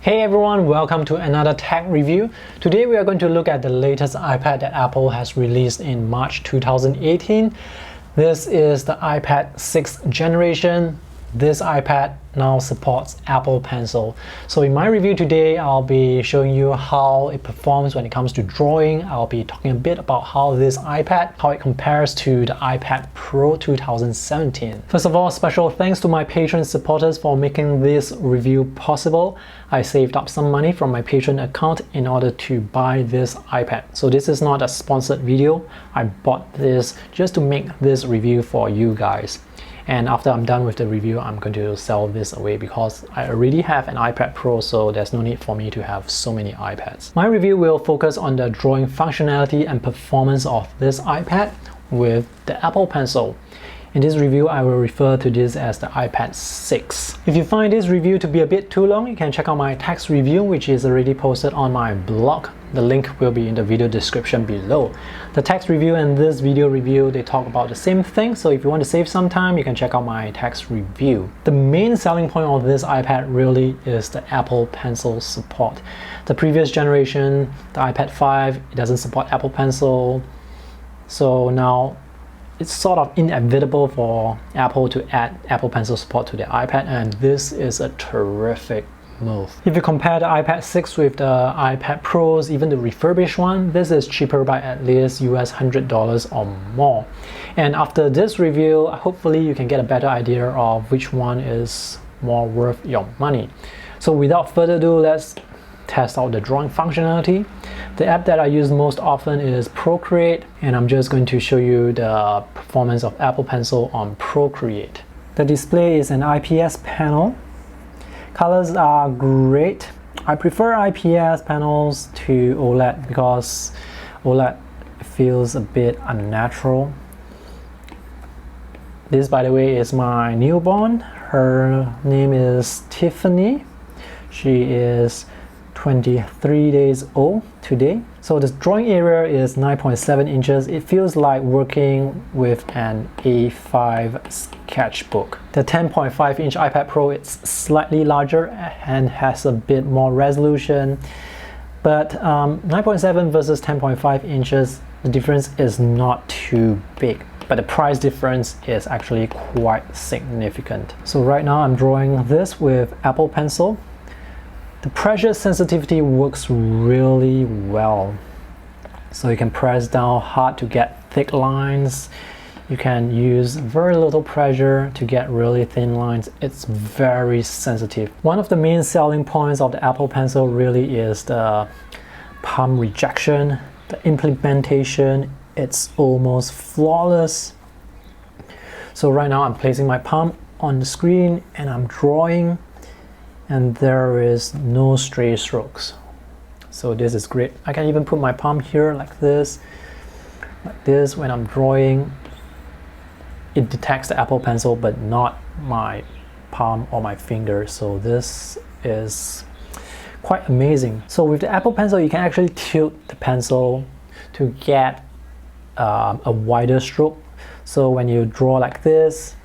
Hey everyone, welcome to another tech review. Today we are going to look at the latest iPad that Apple has released in March 2018. This is the iPad 6th generation. This iPad now supports Apple Pencil. So in my review today, I'll be showing you how it performs when it comes to drawing. I'll be talking a bit about how this iPad, how it compares to the iPad Pro 2017. First of all, special thanks to my Patreon supporters for making this review possible. I saved up some money from my Patreon account in order to buy this iPad. So this is not a sponsored video. I bought this just to make this review for you guys. And after I'm done with the review, I'm going to sell this away because I already have an iPad Pro, so there's no need for me to have so many iPads. My review will focus on the drawing functionality and performance of this iPad with the Apple Pencil. In this review, I will refer to this as the iPad 6. If you find this review to be a bit too long, you can check out my text review, which is already posted on my blog. The link will be in the video description below. The text review and this video review, they talk about the same thing, so if you want to save some time, you can check out my text review. The main selling point of this iPad really is the Apple Pencil support. The previous generation, the iPad 5, it doesn't support Apple Pencil, so now it's sort of inevitable for Apple to add Apple Pencil support to their iPad, and this is a terrific move. If you compare the iPad 6 with the iPad Pros, even the refurbished one, this is cheaper by at least US $100 or more. And after this review, hopefully you can get a better idea of which one is more worth your money. So without further ado, let's test out the drawing functionality. The app that I use most often is Procreate, and I'm just going to show you the performance of Apple Pencil on Procreate. The display is an IPS panel. Colors are great. I prefer IPS panels to OLED because OLED feels a bit unnatural. This, by the way, is my newborn. Her name is Tiffany. She is 23 days old today. So the drawing area is 9.7 inches. It feels like working with an A5 sketchbook. The 10.5 inch iPad Pro is slightly larger and has a bit more resolution, but 9.7 versus 10.5 inches, the difference is not too big, but the price difference is actually quite significant. So right now I'm drawing this with Apple Pencil. The pressure sensitivity works really well. So you can press down hard to get thick lines. You can use very little pressure to get really thin lines. It's very sensitive. One of the main selling points of the Apple Pencil really is the palm rejection. The implementation, it's almost flawless. So right now I'm placing my palm on the screen and I'm drawing, and there is no stray strokes. So this is great. I can even put my palm here like this when I'm drawing. It detects the Apple Pencil but not my palm or my finger, so this is quite amazing. So with the Apple Pencil, you can actually tilt the pencil to get a wider stroke. So when you draw like this,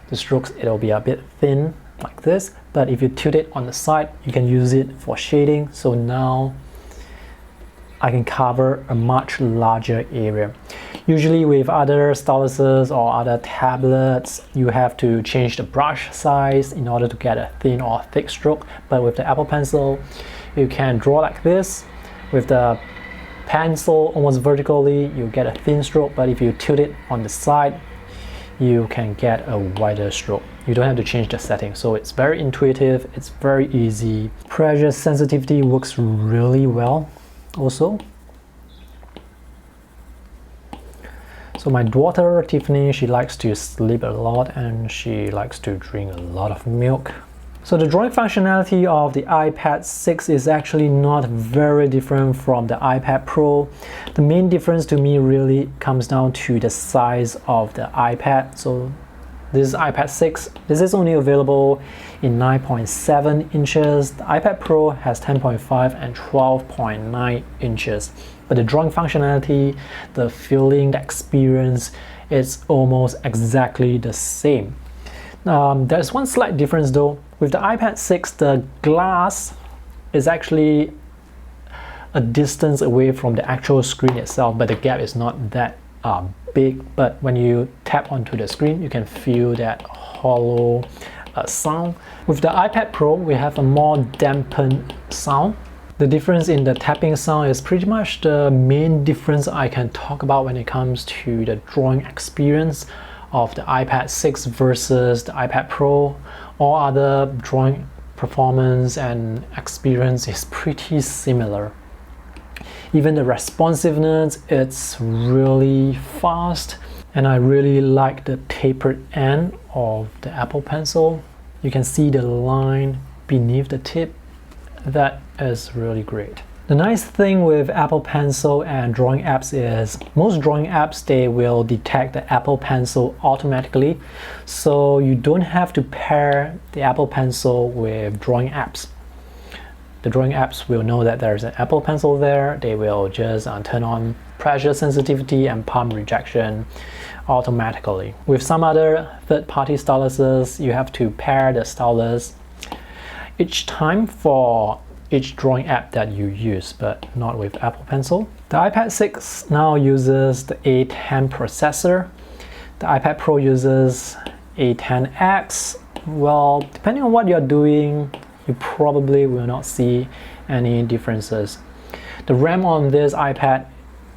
the strokes, it'll be a bit thin like this, but if you tilt it on the side, you can use it for shading. So now I can cover a much larger area. Usually with other styluses or other tablets, you have to change the brush size in order to get a thin or thick stroke, but with the Apple Pencil, you can draw like this. With the pencil almost vertically, you get a thin stroke, but if you tilt it on the side, you can get a wider stroke. You don't have to change the setting, so it's very intuitive, it's very easy. Pressure sensitivity works really well also. So my daughter Tiffany, she likes to sleep a lot and she likes to drink a lot of milk. So the drawing functionality of the iPad 6 is actually not very different from the iPad Pro. The main difference to me really comes down to the size of the iPad. So this is iPad 6. This is only available in 9.7 inches. The iPad Pro has 10.5 and 12.9 inches. But the drawing functionality, the feeling, the experience, it's almost exactly the same. There's one slight difference though. With the iPad 6, the glass is actually a distance away from the actual screen itself, but the gap is not that big. But when you tap onto the screen, you can feel that hollow sound. With the iPad Pro, we have a more dampened sound. The difference in the tapping sound is pretty much the main difference I can talk about when it comes to the drawing experience of the iPad 6 versus the iPad Pro. All other drawing performance and experience is pretty similar. Even the responsiveness, it's really fast, and I really like the tapered end of the Apple Pencil. You can see the line beneath the tip. That is really great. The nice thing with Apple Pencil and drawing apps is most drawing apps, they will detect the Apple Pencil automatically, so you don't have to pair the Apple Pencil with drawing apps. The drawing apps will know that there's an Apple Pencil there. They will just turn on pressure sensitivity and palm rejection automatically. With some other third-party styluses, you have to pair the stylus each time for each drawing app that you use, but not with Apple Pencil. The iPad 6 now uses the A10 processor. The iPad Pro uses A10X. Well, depending on what you're doing, you probably will not see any differences. The RAM on this iPad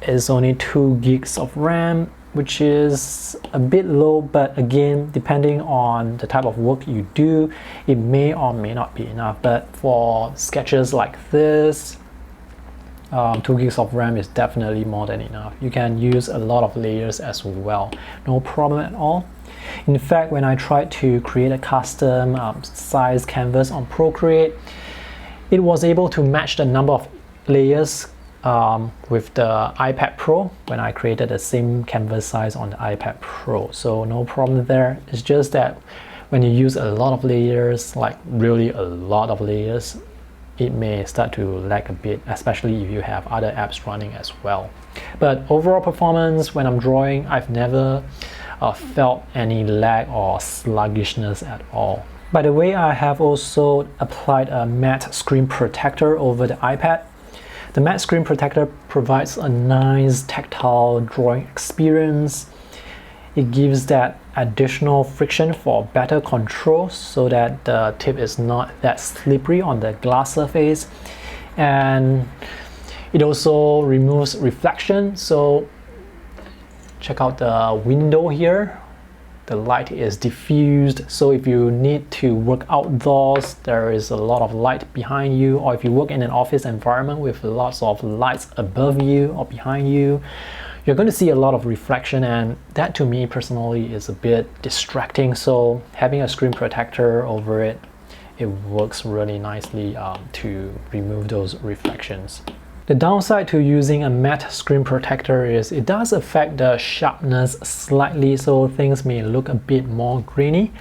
is only 2 gigs of RAM, which is a bit low, but again, depending on the type of work you do, it may or may not be enough. But for sketches like this, 2 gigs of RAM is definitely more than enough. You can use a lot of layers as well, no problem at all. In fact, when I tried to create a custom size canvas on Procreate, it was able to match the number of layers with the iPad Pro when I created the same canvas size on the iPad Pro. So no problem there. It's just that when you use a lot of layers, like really a lot of layers, it may start to lag a bit, especially if you have other apps running as well. But overall performance, when I'm drawing, I've never felt any lag or sluggishness at all. By the way, I have also applied a matte screen protector over the iPad. The matte screen protector provides a nice tactile drawing experience. It gives that additional friction for better control so that the tip is not that slippery on the glass surface. And it also removes reflection. So check out the window here. The light is diffused, so if you need to work outdoors, there is a lot of light behind you, or if you work in an office environment with lots of lights above you or behind you, you're going to see a lot of reflection, and that to me personally is a bit distracting. So having a screen protector over it, it works really nicely to remove those reflections. The downside to using a matte screen protector is it does affect the sharpness slightly, so things may look a bit more grainy.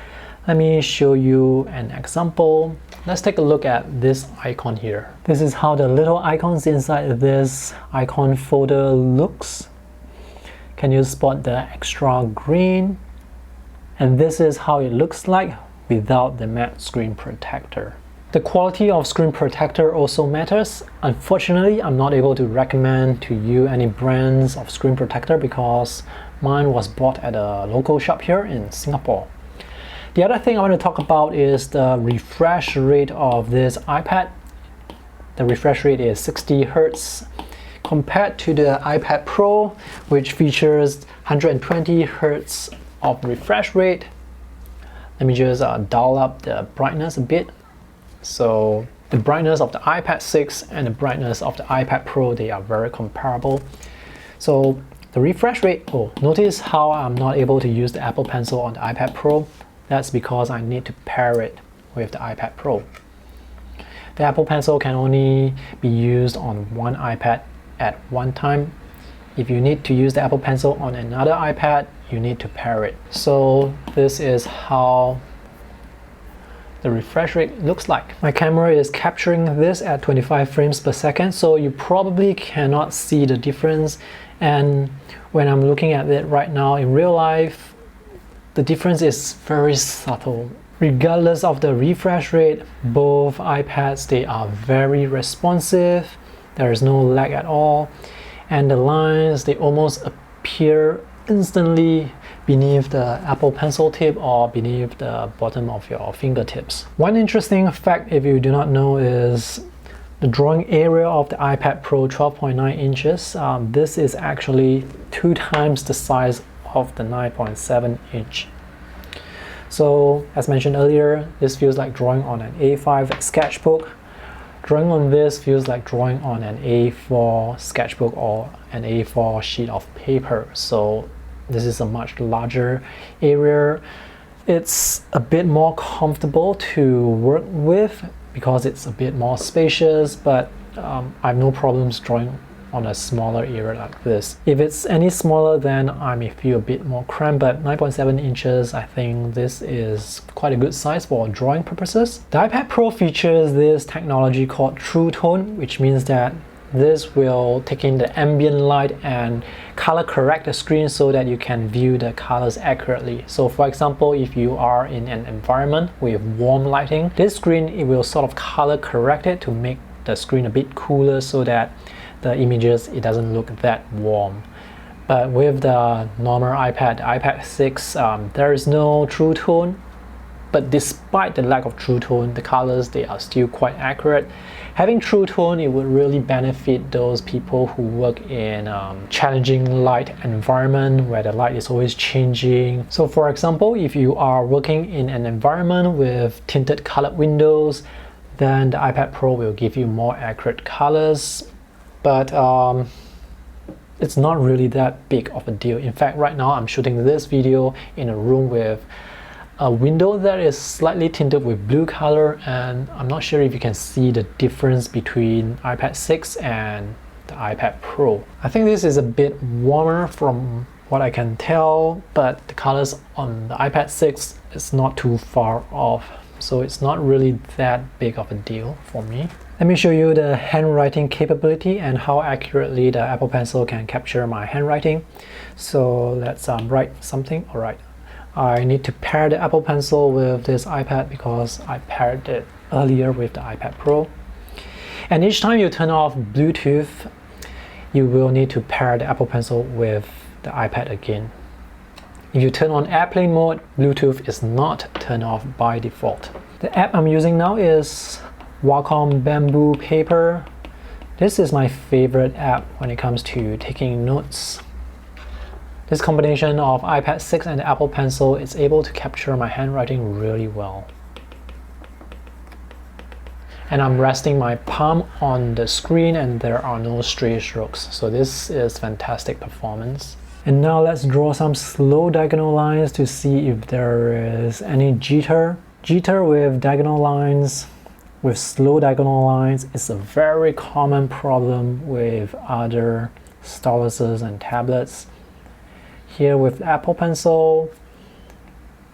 Let me show you an example. Let's take a look at this icon here. This is how the little icons inside this icon folder looks. Can you spot the extra green? And this is how it looks like without the matte screen protector. The quality of screen protector also matters. Unfortunately, I'm not able to recommend to you any brands of screen protector because mine was bought at a local shop here in Singapore. The other thing I want to talk about is the refresh rate of this iPad. The refresh rate is 60 Hz compared to the iPad Pro, which features 120 Hz of refresh rate. Let me just dial up the brightness a bit. So the brightness of the iPad 6 and the brightness of the iPad Pro, they are very comparable. So the refresh rate, notice how I'm not able to use the Apple Pencil on the iPad Pro. That's because I need to pair it with the iPad Pro. The Apple Pencil can only be used on one iPad at one time. If you need to use the Apple Pencil on another iPad, you need to pair it. So this is how the refresh rate looks like. My camera is capturing this at 25 frames per second, so you probably cannot see the difference. And when I'm looking at it right now in real life, the difference is very subtle. Regardless of the refresh rate, both iPads, they are very responsive. There is no lag at all, and the lines, they almost appear instantly beneath the Apple Pencil tip or beneath the bottom of your fingertips. One interesting fact, if you do not know, is the drawing area of the iPad Pro 12.9 inches. This is actually 2 times the size of the 9.7 inch. So as mentioned earlier, this feels like drawing on an A5 sketchbook. Drawing on this feels like drawing on an A4 sketchbook or an A4 sheet of paper. So this is a much larger area. It's a bit more comfortable to work with because it's a bit more spacious, but I have no problems drawing on a smaller area like this. If it's any smaller, then I may feel a bit more cramped, but 9.7 inches, I think this is quite a good size for drawing purposes. The iPad Pro features this technology called True Tone, which means that this will take in the ambient light and color correct the screen so that you can view the colors accurately. So for example, if you are in an environment with warm lighting, this screen, it will sort of color correct it to make the screen a bit cooler so that the images, it doesn't look that warm. But with the normal iPad, the iPad 6, there is no True Tone. But despite the lack of True Tone, the colors, they are still quite accurate. Having True Tone, it would really benefit those people who work in challenging light environment where the light is always changing. So for example, if you are working in an environment with tinted colored windows, then the iPad Pro will give you more accurate colors. But it's not really that big of a deal. In fact, right now I'm shooting this video in a room with a window that is slightly tinted with blue color, and I'm not sure if you can see the difference between iPad 6 and the iPad Pro. I think this is a bit warmer from what I can tell, but the colors on the iPad 6 is not too far off, so it's not really that big of a deal for me. Let me show you the handwriting capability and how accurately the Apple Pencil can capture my handwriting. So let's write something. Alright, I need to pair the Apple Pencil with this iPad because I paired it earlier with the iPad Pro. And each time you turn off Bluetooth, you will need to pair the Apple Pencil with the iPad again. If you turn on airplane mode, Bluetooth is not turned off by default. The app I'm using now is Wacom Bamboo Paper. This is my favorite app when it comes to taking notes. This combination of iPad 6 and the Apple Pencil is able to capture my handwriting really well. And I'm resting my palm on the screen and there are no stray strokes. So this is fantastic performance. And now let's draw some slow diagonal lines to see if there is any jitter. Jitter with diagonal lines, with slow diagonal lines, is a very common problem with other styluses and tablets. Here with Apple Pencil,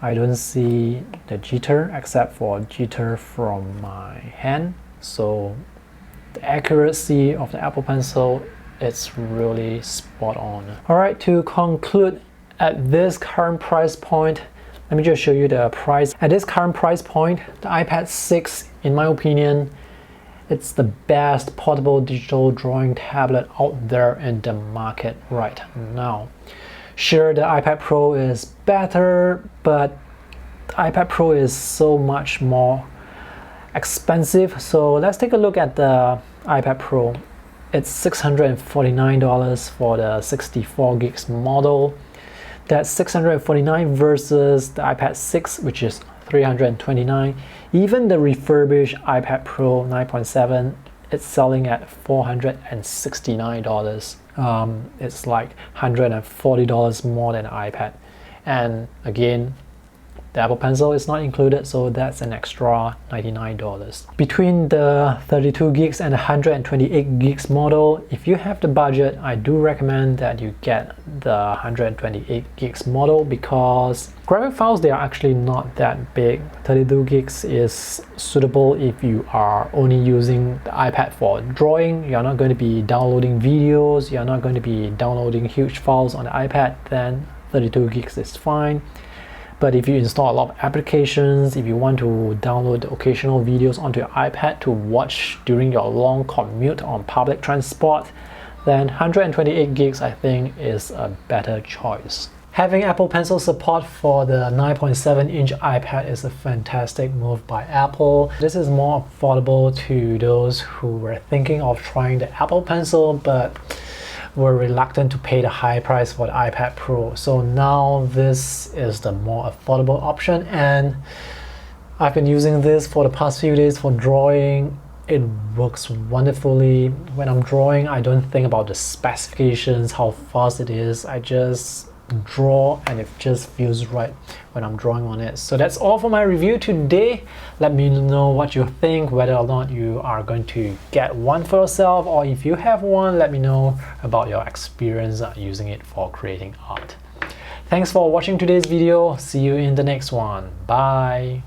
I don't see the jitter except for jitter from my hand. So the accuracy of the Apple Pencil, it's really spot on. Alright, to conclude, at this current price point, let me just show you the price. At this current price point, the iPad 6, in my opinion, it's the best portable digital drawing tablet out there in the market right now. Sure, the iPad Pro is better, but the iPad Pro is so much more expensive. So let's take a look at the iPad Pro. It's $649 for the 64 gigs model. That's $649 versus the iPad 6, which is $329. Even the refurbished iPad Pro 9.7, it's selling at $469. It's like $140 more than iPad. And again, the Apple Pencil is not included, so that's an extra $99. Between the 32 gigs and 128 gigs model, if you have the budget, I do recommend that you get the 128 gigs model because graphic files, they are actually not that big. 32 gigs is suitable if you are only using the iPad for drawing. You're not going to be downloading videos, you're not going to be downloading huge files on the iPad, then 32 gigs is fine. But if you install a lot of applications, if you want to download the occasional videos onto your iPad to watch during your long commute on public transport, then 128 gigs I think is a better choice. Having Apple Pencil support for the 9.7-inch iPad is a fantastic move by Apple. This is more affordable to those who were thinking of trying the Apple Pencil but were reluctant to pay the high price for the iPad Pro. So now this is the more affordable option, and I've been using this for the past few days for drawing. It works wonderfully. When I'm drawing, I don't think about the specifications, how fast it is. I just draw and it just feels right when I'm drawing on it. So that's all for my review today. Let me know what you think, whether or not you are going to get one for yourself, or if you have one, let me know about your experience using it for creating art. Thanks for watching today's video. See you in the next one. Bye.